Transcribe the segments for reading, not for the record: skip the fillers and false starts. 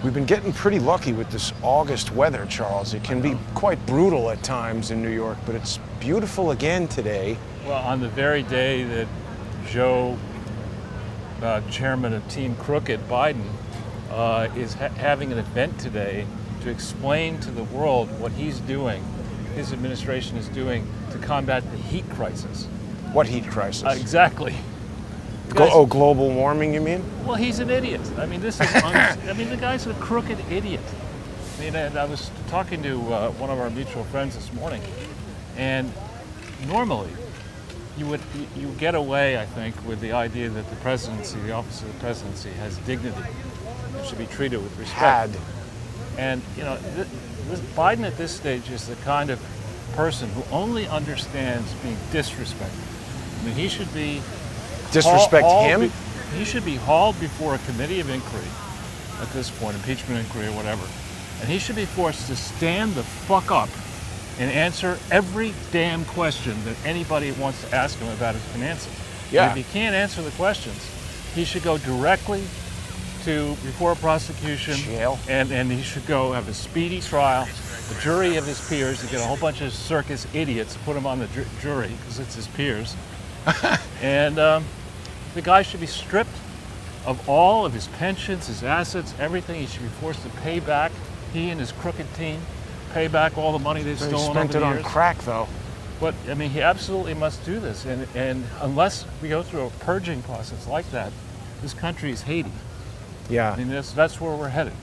We've been getting pretty lucky with this August weather, Charles. It can be quite brutal at times in New York, but it's beautiful again today. Well, on the very day that Joe, chairman of Team Crooked, Biden, is having an event today to explain to the world what he's doing, his administration is doing to combat the heat crisis. What heat crisis? Exactly. Global warming, you mean? Well, he's an idiot. I mean, this is. I mean, the guy's a crooked idiot. I mean, I was talking to one of our mutual friends this morning, and normally, you get away, I think, with the idea that the presidency, the office of the presidency, has dignity and should be treated with respect. And you know, Biden at this stage is the kind of person who only understands being disrespected. I mean, he should be. Disrespect him? He should be hauled before a committee of inquiry at this point, impeachment inquiry or whatever, and he should be forced to stand the fuck up and answer every damn question that anybody wants to ask him about his finances. Yeah. And if he can't answer the questions, he should go directly before a prosecution. Jail. And he should go have a speedy trial. The jury of his peers, to get a whole bunch of circus idiots, put him on the jury because it's his peers. And the guy should be stripped of all of his pensions, his assets, everything. He should be forced to pay back, he and his crooked team, pay back all the money they've stolen over the years. He spent it on crack, though. But, I mean, he absolutely must do this. And unless we go through a purging process like that, this country is Haiti. Yeah. I mean, that's where we're headed.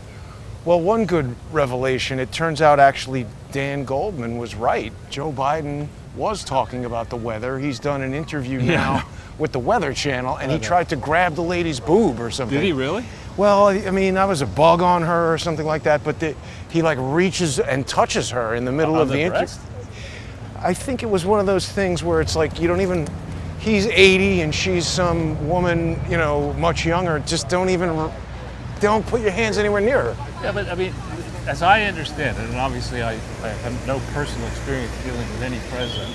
Well, one good revelation, it turns out actually Dan Goldman was right. Joe Biden was talking about the weather. He's done an interview now with the Weather Channel, and he tried to grab the lady's boob or something. Did he really? Well, I mean, that was a bug on her or something like that, but he like reaches and touches her in the middle of the interview. I think it was one of those things where it's like you don't even, he's 80 and she's some woman, you know, much younger, just don't put your hands anywhere near her. Yeah, but I mean, as I understand it, and obviously I have no personal experience dealing with any president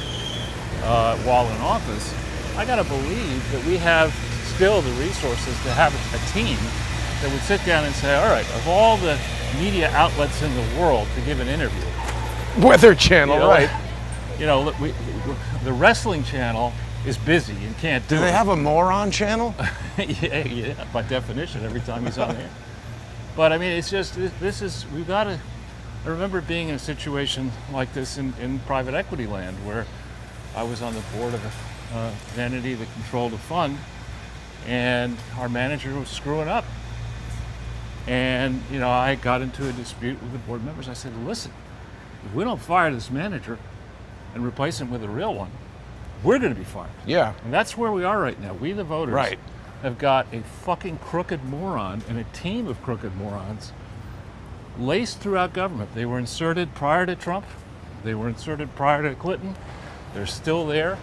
while in office, I gotta believe that we have still the resources to have a team that would sit down and say, all right, of all the media outlets in the world to give an interview. Weather Channel, you know, right. You know, the Wrestling Channel is busy and can't do it. Do they have a moron channel? yeah, by definition, every time he's on there. But I mean, it's just, we've got to, I remember being in a situation like this in private equity land where I was on the board of an entity that controlled a fund and our manager was screwing up. And, you know, I got into a dispute with the board members. I said, listen, if we don't fire this manager and replace him with a real one, we're going to be fired. Yeah. And that's where we are right now. We, the voters, right, have got a fucking crooked moron and a team of crooked morons laced throughout government. They were inserted prior to Trump. They were inserted prior to Clinton. They're still there.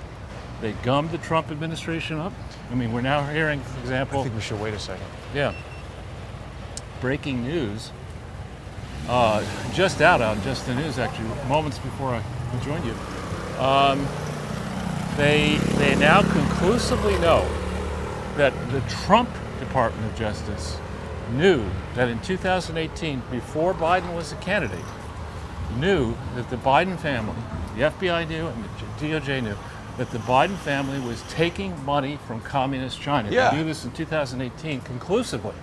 They gummed the Trump administration up. I mean, we're now hearing, for example... I think we should wait a second. Yeah. Breaking news. Just out on Just the News, actually, moments before I joined you. They now conclusively know that the Trump Department of Justice knew that in 2018, before Biden was a candidate, knew that the Biden family, the FBI knew and the DOJ knew, that the Biden family was taking money from communist China. Yeah. They knew this in 2018 conclusively.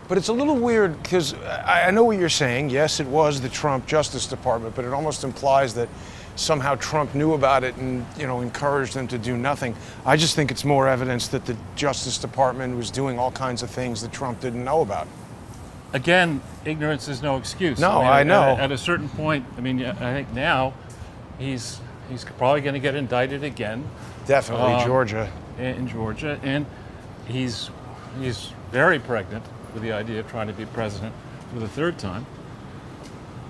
But it's a little weird because I know what you're saying. Yes, it was the Trump Justice Department, but it almost implies that somehow Trump knew about it and, you know, encouraged them to do nothing. I just think it's more evidence that the Justice Department was doing all kinds of things that Trump didn't know about. Again, ignorance is no excuse. No, I mean, I know. At a certain point, I mean, I think now he's probably going to get indicted again. Definitely, Georgia. In Georgia, and he's very pregnant with the idea of trying to be president for the third time.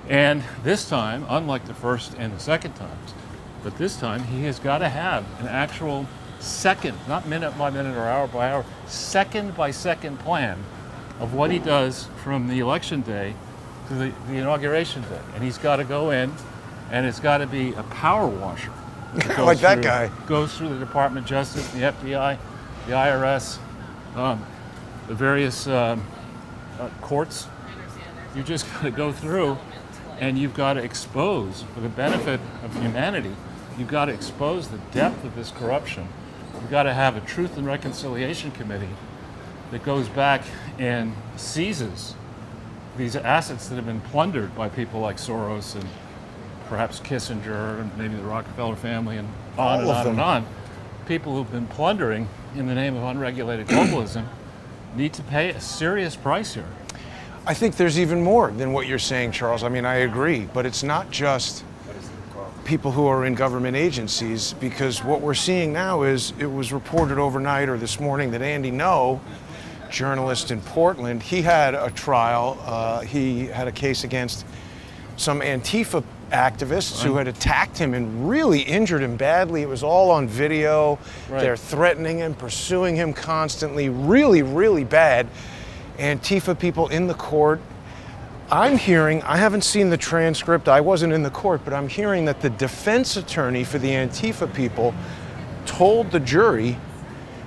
And this time, unlike the first and the second times, but this time he has got to have an actual second, not minute by minute or hour by hour, second by second plan of what he does from the election day to the inauguration day. And he's got to go in, and it's got to be a power washer. Like that guy. Goes through the Department of Justice, the FBI, the IRS, the various courts You just got to go through, and you've got to expose, for the benefit of humanity, you've got to expose the depth of this corruption. You've got to have a Truth and Reconciliation Committee that goes back and seizes these assets that have been plundered by people like Soros and perhaps Kissinger and maybe the Rockefeller family and on and on and on. People who've been plundering in the name of unregulated globalism need to pay a serious price here. I think there's even more than what you're saying, Charles. I mean, I agree, but it's not just people who are in government agencies, because what we're seeing now is, it was reported overnight or this morning that Andy Ngo, journalist in Portland, he had a trial. He had a case against some Antifa activists who had attacked him and really injured him badly. It was all on video. They're threatening him, pursuing him constantly, really, really bad. Antifa people in the court. I'm hearing, I haven't seen the transcript, I wasn't in the court, but I'm hearing that the defense attorney for the Antifa people told the jury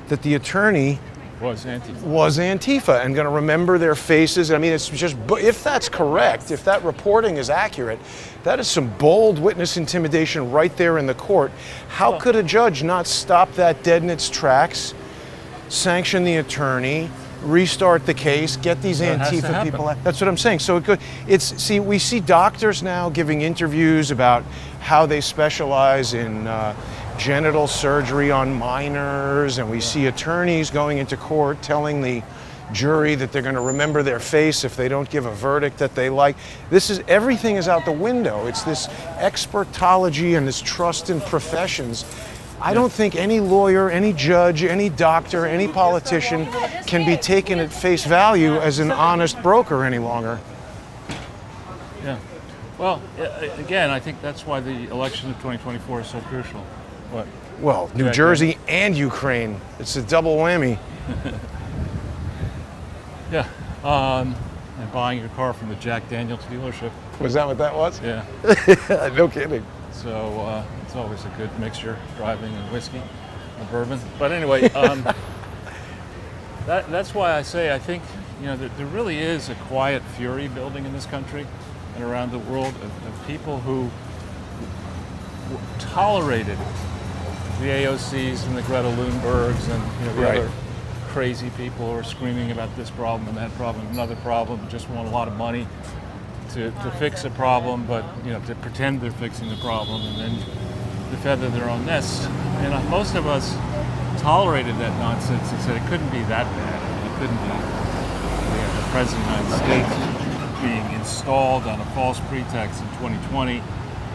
that the attorney was Antifa and going to remember their faces. I mean, it's just, if that's correct, if that reporting is accurate, that is some bold witness intimidation right there in the court. How could a judge not stop that dead in its tracks, sanction the attorney, restart the case, get these Antifa people out? That's what I'm saying. So see, we see doctors now giving interviews about how they specialize in genital surgery on minors, and we see attorneys going into court telling the jury that they're going to remember their face if they don't give a verdict that they like. Everything is out the window. It's this expertology and this trust in professions. I don't think any lawyer, any judge, any doctor, any politician can be taken at face value as an honest broker any longer. Yeah. Well, again, I think that's why the election of 2024 is so crucial. What? Well, New Jersey and Ukraine. It's a double whammy. Yeah. And buying your car from the Jack Daniels dealership. Was that what that was? Yeah. No kidding. So it's always a good mixture, driving and whiskey and bourbon. But anyway, that's why I say I think there really is a quiet fury building in this country and around the world of people who tolerated the AOCs and the Greta Thunbergs and the other crazy people who are screaming about this problem and that problem, another problem, just want a lot of money to fix a problem, but to pretend they're fixing the problem and then to feather their own nests. And most of us tolerated that nonsense and said it couldn't be that bad. It couldn't be the President of the United States being installed on a false pretext in 2020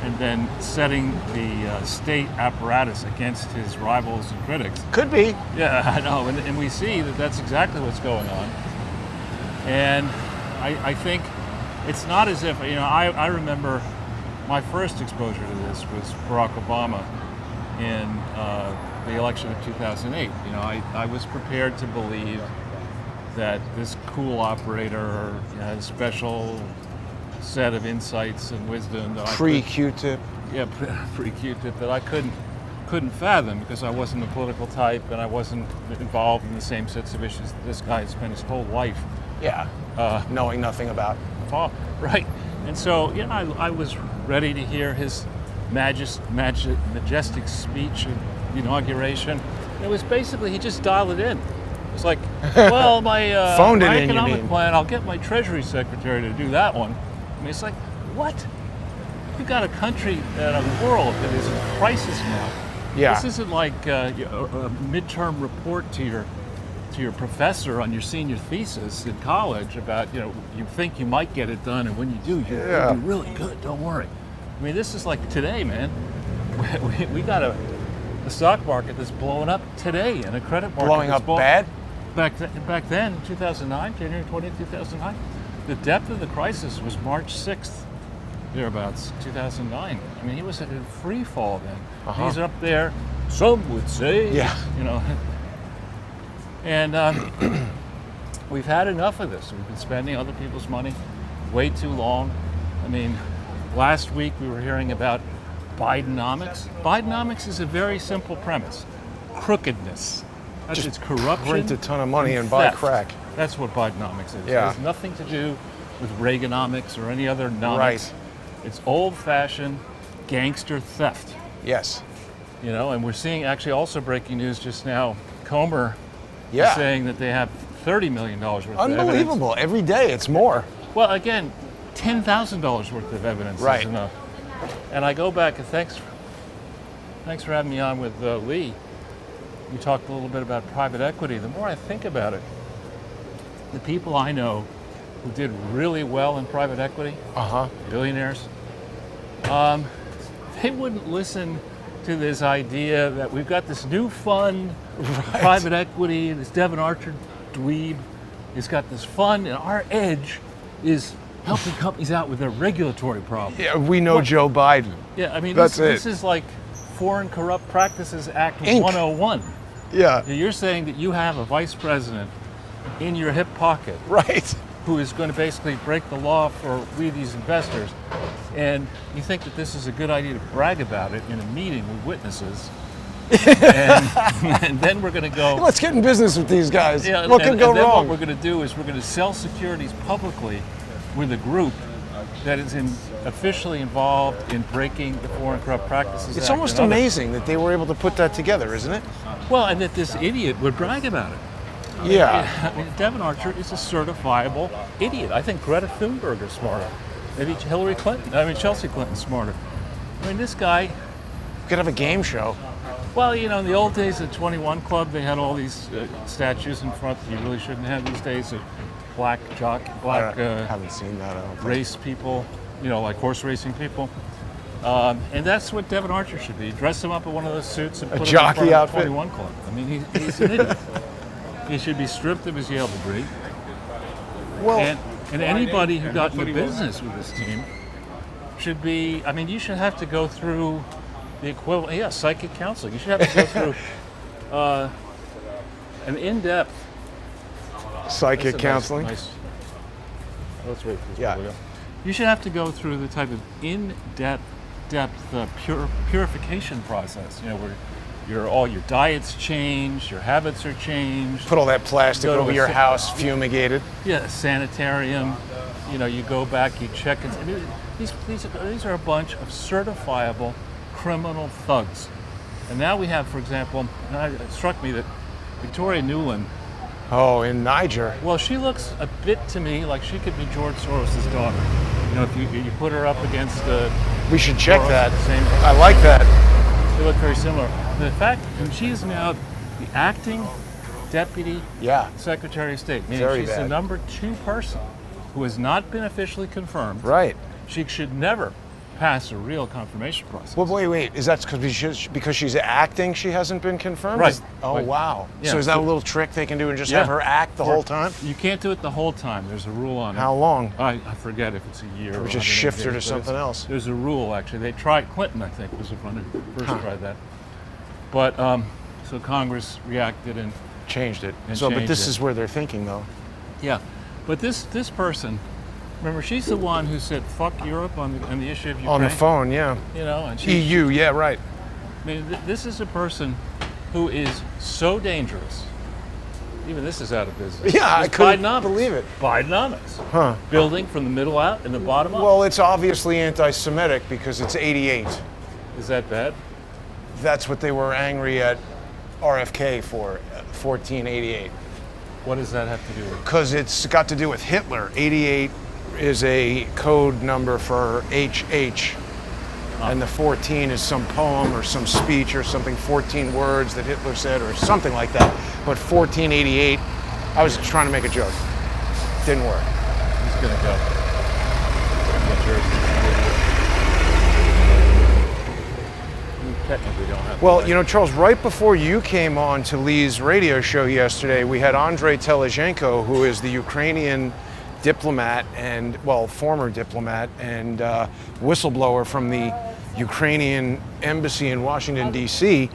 and then setting the state apparatus against his rivals and critics. Could be. Yeah, I know, and we see that that's exactly what's going on. And I think it's not as if, I remember my first exposure to this was Barack Obama in the election of 2008. I was prepared to believe that this cool operator had a special set of insights and wisdom that Pre-Q-tip. Pre-Q-tip that I couldn't fathom because I wasn't a political type and I wasn't involved in the same sets of issues that this guy had spent his whole life. Knowing nothing about. Right. And so, I was ready to hear his majestic speech at the inauguration. It was basically, he just dialed it in. It was like, well, my economic plan, I'll get my Treasury Secretary to do that one. I mean, it's like, what? You've got a country and a world that is in crisis now. Yeah. This isn't like a midterm report to your professor on your senior thesis in college about, you think you might get it done, and when you do, you'll be really good, don't worry. I mean, this is like today, man. We got a stock market that's blowing up today and a credit market blowing that's up bad? Back then, 2009, January 20th, 2009, the depth of the crisis was March 6th, thereabouts, 2009. I mean, he was in free fall then. He's up there, some would say, And we've had enough of this. We've been spending other people's money way too long. I mean, last week we were hearing about Bidenomics. Bidenomics is a very simple premise. Crookedness. It's corruption. Print a ton of money and buy crack. That's what Bidenomics is. Yeah. It has nothing to do with Reaganomics or any other nomics. Right. It's old-fashioned gangster theft. Yes. You know, and we're seeing actually also breaking news just now. Comer Yeah. is saying that they have $30 million worth of evidence. Unbelievable. Every day it's more. Well, again, $10,000 worth of evidence Right. is enough. And I go back, and thanks for having me on with Lee. We talked a little bit about private equity. The more I think about it, the people I know who did really well in private equity, billionaires, they wouldn't listen to this idea that we've got this new fund, private equity, this Devon Archer dweeb has got this fund, and our edge is helping companies out with their regulatory problems. Yeah, we know Joe Biden. Yeah, I mean, That's this it. is like Foreign Corrupt Practices Act Inc. 101. Yeah. You're saying that you have a vice president in your hip pocket Right. who is going to basically break the law for we, these investors, and you think that this is a good idea to brag about it in a meeting with witnesses, and then we're going to go, Let's get in business with these guys. yeah, What could go and then wrong? what we're going to do is we're going to sell securities publicly with a group that is officially involved in breaking the Foreign Corrupt Practices It's Act almost and others. amazing that they were able to put that together, isn't it? Well, and that this idiot would brag about it. Yeah. I mean, Devon Archer is a certifiable idiot. I think Greta Thunberg is smarter. Maybe Chelsea Clinton's smarter. I mean, this guy, Could have a game show. well, you know, in the old days at 21 Club, they had all these statues in front that you really shouldn't have these days of black I haven't seen that. I don't think. race people, you know, like horse racing people. And that's what Devon Archer should be. Dress him up in one of those suits and put him in jockey front of outfit? 21 Club. I mean, he's an idiot. He should be stripped of his Yale degree. Well, And anybody who got into business with this team should be, I mean, you should have to go through the equivalent, psychic counseling. You should have to go through an in-depth psychic that's a counseling. Let's wait for this. Yeah. to go. You should have to go through the type of in-depth purification process, you know, where all your diets change, your habits are changed. Put all that plastic Go to over a your sa- house, fumigated. Yeah, sanitarium. You know, you go back, you check. I mean, these are a bunch of certifiable criminal thugs. And now we have, for example, it struck me that Victoria Nuland, Oh, in Niger. well, she looks a bit to me like she could be George Soros' daughter. You know, if you put her up against We should check Soros, that. same. I like that. They look very similar. The fact that she is now the acting deputy Yeah. secretary of state, meaning Very she's the bad. number 2 person who has not been officially confirmed. Right. She should never pass a real confirmation process. Well, wait. Is that because she's acting? She hasn't been confirmed. Right. Oh, Right. wow. Yeah. So is that a little trick they can do and just have her act the whole time? You can't do it the whole time. There's a rule on it. How long? I forget if it's a year. Or or just 180 shift her to days, but something it's- else. There's a rule actually. They tried Clinton, I think, was the one who first tried that. But so Congress reacted and Changed it. And But changed this it. is where they're thinking, though. yeah. But this person, remember, she's the one who said "fuck Europe" on the issue of Ukraine. On the phone, yeah. You know, and she. EU, yeah, right. I mean, this is a person who is so dangerous. Even this is out of business. Yeah, I It's couldn't Bidenomics. believe it. Bidenomics. Huh. Building from the middle out and the bottom up. Well, it's obviously anti-Semitic because it's 88. Is that bad? That's what they were angry at RFK for, 1488. What does that have to do with? Because it's got to do with Hitler. 88 is a code number for HH. And the 14 is some poem or some speech or something, 14 words that Hitler said or something like that. But 1488, I was trying to make a joke. Didn't work. He's gonna go. New Jersey. We technically don't have. Well, you know, Charles, right before you came on to Lee's radio show yesterday, we had Andrei Telezhenko, who is the Ukrainian diplomat and, well, former diplomat and whistleblower from the Ukrainian embassy in Washington, D.C.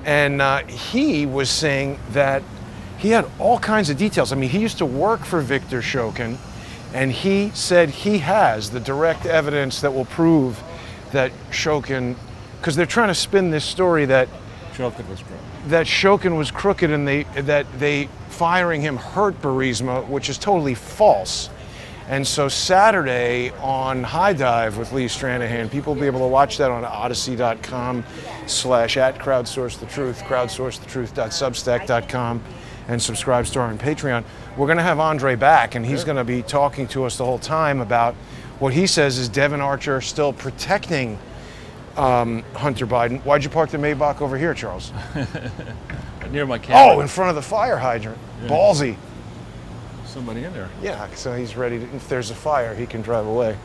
And he was saying that he had all kinds of details. I mean, he used to work for Viktor Shokin, and he said he has the direct evidence that will prove that Shokin, because they're trying to spin this story that Shokin was drunk. that Shokin was crooked and that they firing him hurt Burisma, which is totally false. And so Saturday on High Dive with Lee Stranahan, people will be able to watch that on odyssey.com/@crowdsourcethetruth, crowdsourcethetruth.substack.com, and subscribe to our Patreon. We're going to have Andre back, and he's going to be talking to us the whole time about what he says is Devon Archer still protecting Hunter Biden. Why'd you park the Maybach over here, Charles? Near my camera. Oh, in front of the fire hydrant. Yeah. Ballsy. Somebody in there. Yeah, so he's ready to, if there's a fire, he can drive away.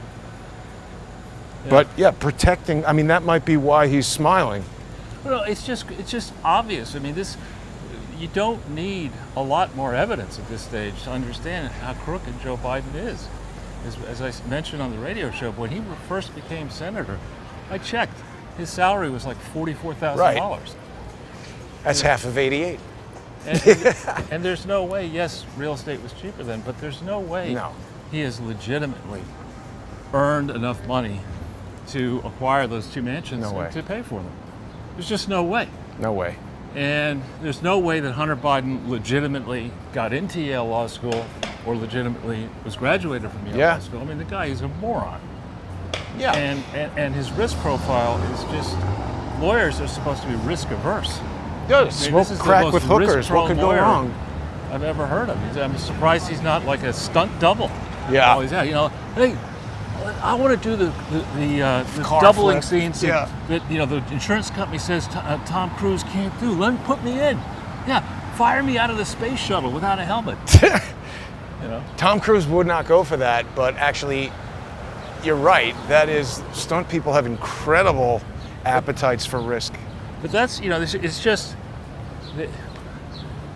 Yeah. But yeah, protecting, I mean, that might be why he's smiling. Well, it's just obvious. I mean, you don't need a lot more evidence at this stage to understand how crooked Joe Biden is. As I mentioned on the radio show, when he first became senator, I checked, his salary was like $44,000. Right. That's half of 88. And there's no way, yes, real estate was cheaper then, but there's no way he has legitimately earned enough money to acquire those two mansions and to pay for them. There's just no way. No way. And there's no way that Hunter Biden legitimately got into Yale Law School or legitimately was graduated from Yale Law School. I mean, the guy is a moron. Yeah. And his risk profile is just, lawyers are supposed to be risk averse. Good. Smoke crack with hookers. What could go wrong? I've ever heard of. I'm surprised he's not like a stunt double. Yeah. You know, hey, I want to do the doubling scenes that the insurance company says Tom Cruise can't do. Let him put me in. Yeah, fire me out of the space shuttle without a helmet. You know, Tom Cruise would not go for that, but actually, you're right. That is, stunt people have incredible appetites for risk. But that's, it's just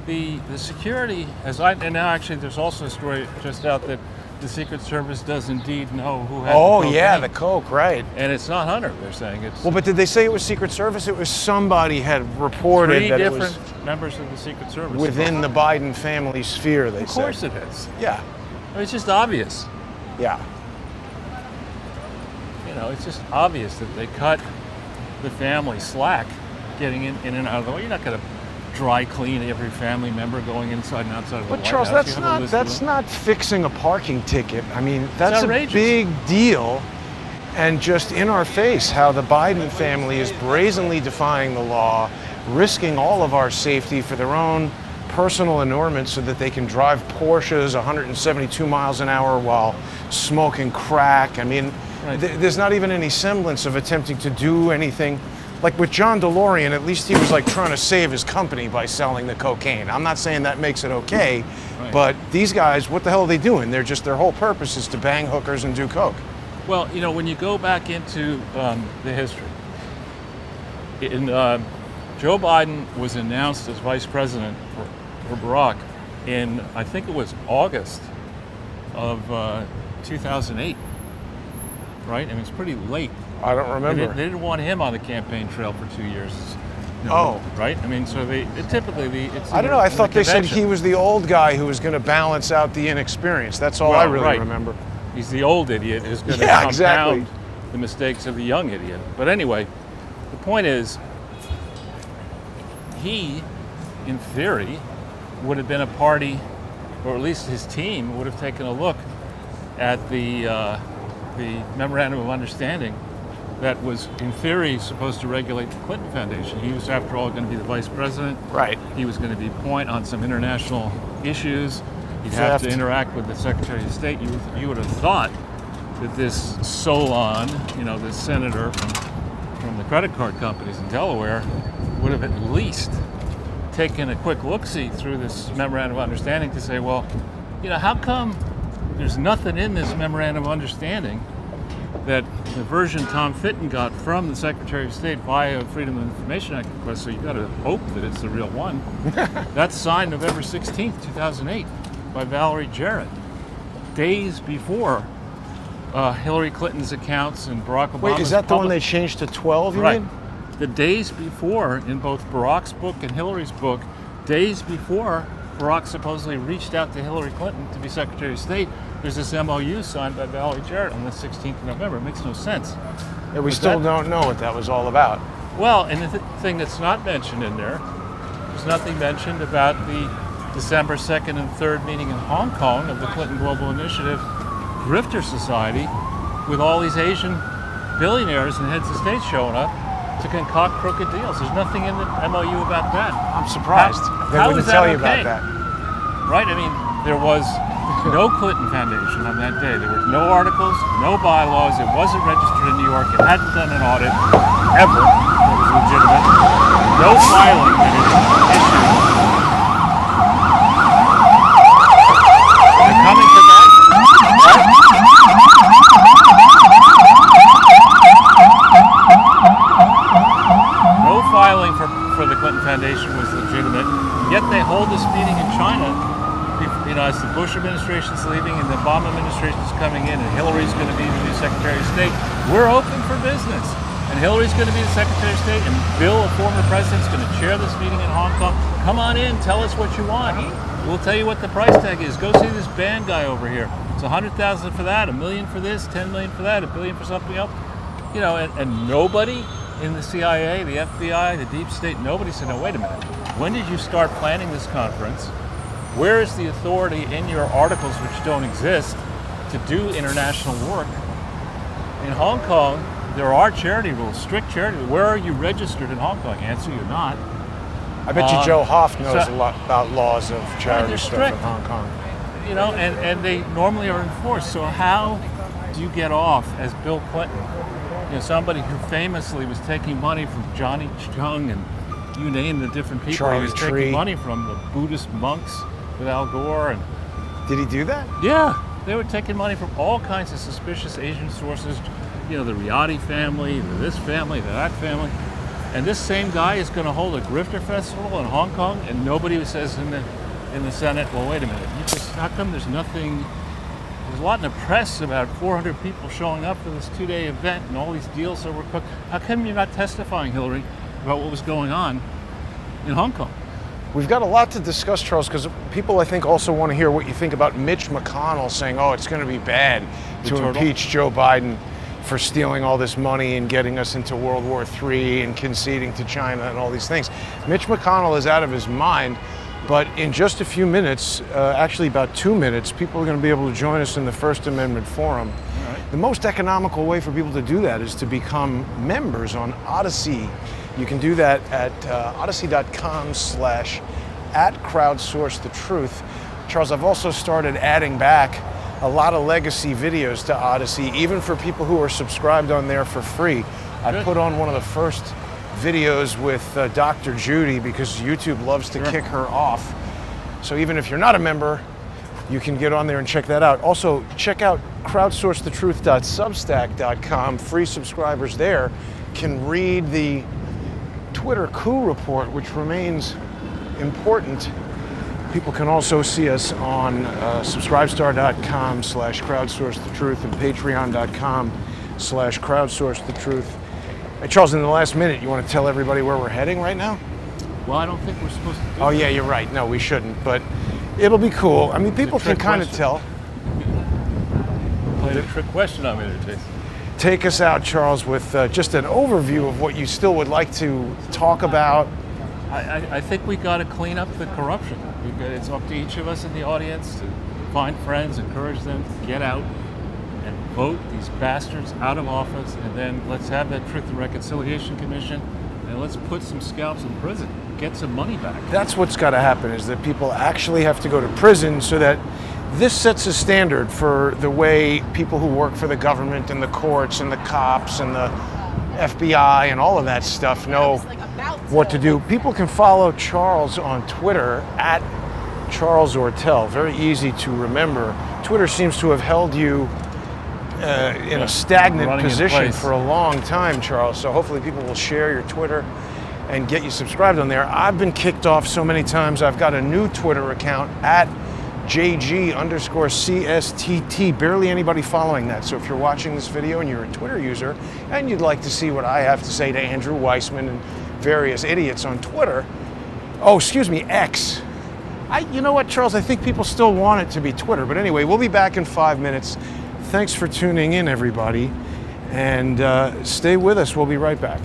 the security, and now actually there's also a story just out that the Secret Service does indeed know who had the cocaine. The coke, right. And it's not Hunter, they're saying. It's well, but did they say it was Secret Service? It was somebody had reported that it was... 3 different members of the Secret Service. Within the Biden family sphere, they said. Of course it is. Yeah. I mean, it's just obvious. Yeah. It's just obvious that they cut the family slack getting in and out of the way. You're not going to dry clean every family member going inside and outside of the White Charles, House. that's not fixing a parking ticket. I mean, that's a big deal, and just in our face how the Biden family is brazenly defying the law, risking all of our safety for their own personal allurement so that they can drive Porsches 172 miles an hour while smoking crack. I mean, there's not even any semblance of attempting to do anything. Like with John DeLorean, at least he was like trying to save his company by selling the cocaine. I'm not saying that makes it okay, but these guys, what the hell are they doing? Their whole purpose is to bang hookers and do coke. Well, when you go back into the history, Joe Biden was announced as vice president for Barack in, I think it was August of 2008, right? I mean, it's pretty late. I don't remember. They didn't want him on the campaign trail for 2 years. Right? I mean, so I don't know. I thought they said he was the old guy who was going to balance out the inexperience. That's all I really remember. He's the old idiot who's going to compound the mistakes of the young idiot. But anyway, the point is, he, in theory, would have been a party, or at least his team would have taken a look at the memorandum of understanding that was, in theory, supposed to regulate the Clinton Foundation. He was, after all, going to be the vice president. Right. He was going to be point on some international issues. He'd have to interact with the Secretary of State. You would have thought that this Solon, this senator from the credit card companies in Delaware, would have at least taken a quick look-see through this memorandum of understanding to say, well, how come there's nothing in this memorandum of understanding that the version Tom Fitton got from the Secretary of State via Freedom of Information Act request, so you've got to hope that it's the real one. That's signed November 16th, 2008 by Valerie Jarrett, days before Hillary Clinton's accounts and Barack Obama's Wait, is that the one they changed to 12, you mean? The days before, in both Barack's book and Hillary's book, days before Barack supposedly reached out to Hillary Clinton to be Secretary of State, there's this MOU signed by Valerie Jarrett on the 16th of November. It makes no sense. Yeah, we still don't know what that was all about. Well, and the thing that's not mentioned in there's nothing mentioned about the December 2nd and 3rd meeting in Hong Kong of the Clinton Global Initiative grifter society with all these Asian billionaires and heads of state showing up to concoct crooked deals. There's nothing in the MOU about that. I'm surprised. They How wouldn't is that tell you okay? about that. Right? I mean, there was no Clinton Foundation on that day. There were no articles, no bylaws. It wasn't registered in New York. It hadn't done an audit ever that was legitimate. No filing that it issued. They're coming to that. No filing for the Clinton Foundation was legitimate. Yet they hold this meeting in China. You know, as the Bush administration's leaving and the Obama administration's coming in, and Hillary's going to be the new Secretary of State, we're open for business. And Hillary's going to be the Secretary of State, and Bill, a former president's going to chair this meeting in Hong Kong. Come on in, tell us what you want. We'll tell you what the price tag is. Go see this band guy over here. It's $100,000 for that, $1 million for this, $10 million for that, $1 billion for something else. You know, and nobody in the CIA, the FBI, the deep state, nobody said, no, wait a minute. When did you start planning this conference? Where is the authority in your articles, which don't exist, to do international work? In Hong Kong, there are charity rules, strict charity rules. Where are you registered in Hong Kong? Answer, you're not. I bet you Joe Hoff knows so- a lot about laws of charity they're stuff strict. in Hong Kong. You know, and they normally are enforced. So how do you get off as Bill Clinton? You know, somebody who famously was taking money from Johnny Chung and you name the different people Charlie he was Tree. taking money from, the Buddhist monks with Al Gore. And Did he do that? yeah, they were taking money from all kinds of suspicious Asian sources. You know, the Riyadi family, this family, that family. And this same guy is going to hold a grifter festival in Hong Kong, and nobody says in the Senate, well, wait a minute, how come there's nothing? There's a lot in the press about 400 people showing up for this 2-day event and all these deals that were cooked. How come you're not testifying, Hillary, about what was going on in Hong Kong? We've got a lot to discuss, Charles, because people, I think, also want to hear what you think about Mitch McConnell saying, oh, it's going to be bad The to turtle? impeach Joe Biden for stealing all this money and getting us into World War III and conceding to China and all these things. Mitch McConnell is out of his mind, but in just a few minutes, actually about 2 minutes, people are going to be able to join us in the First Amendment Forum. Right. The most economical way for people to do that is to become members on Odyssey. You can do that at odyssey.com/@crowdsourcethetruth. Charles, I've also started adding back a lot of legacy videos to Odyssey, even for people who are subscribed on there for free. I Good. put on one of the first videos with Dr. Judy because YouTube loves to kick her off. So even if you're not a member, you can get on there and check that out. Also, check out crowdsourcethetruth.substack.com. Free subscribers there can read the Twitter coup report, which remains important. People can also see us on subscribestar.com/crowdsourcethetruth and patreon.com/crowdsourcethetruth. Hey, Charles, in the last minute, you want to tell everybody where we're heading right now? Well, I don't think we're supposed to do Oh, that. yeah, you're right. No, we shouldn't, but it'll be cool. I mean, people can trick kind of question. tell. Played a trick question on me there, Jason. Take us out, Charles, with just an overview of what you still would like to talk about. I think we got to clean up the corruption. It's up to each of us in the audience to find friends, encourage them to get out and vote these bastards out of office, and then let's have that Truth and Reconciliation Commission, and let's put some scalps in prison, get some money back. That's what's got to happen, is that people actually have to go to prison so that this sets a standard for the way people who work for the government and the courts and the cops and the FBI and all of that stuff know what to do. People can follow Charles on Twitter at Charles Ortel. Very easy to remember. Twitter seems to have held you in a stagnant running in position place. for a long time, Charles. So hopefully people will share your Twitter and get you subscribed on there. I've been kicked off so many times. I've got a new Twitter account at JG_CSTT. Barely anybody following that. So if you're watching this video and you're a Twitter user and you'd like to see what I have to say to Andrew Weissman and various idiots on Twitter, X. You know what, Charles? I think people still want it to be Twitter. But anyway, we'll be back in 5 minutes. Thanks for tuning in, everybody. And stay with us. We'll be right back.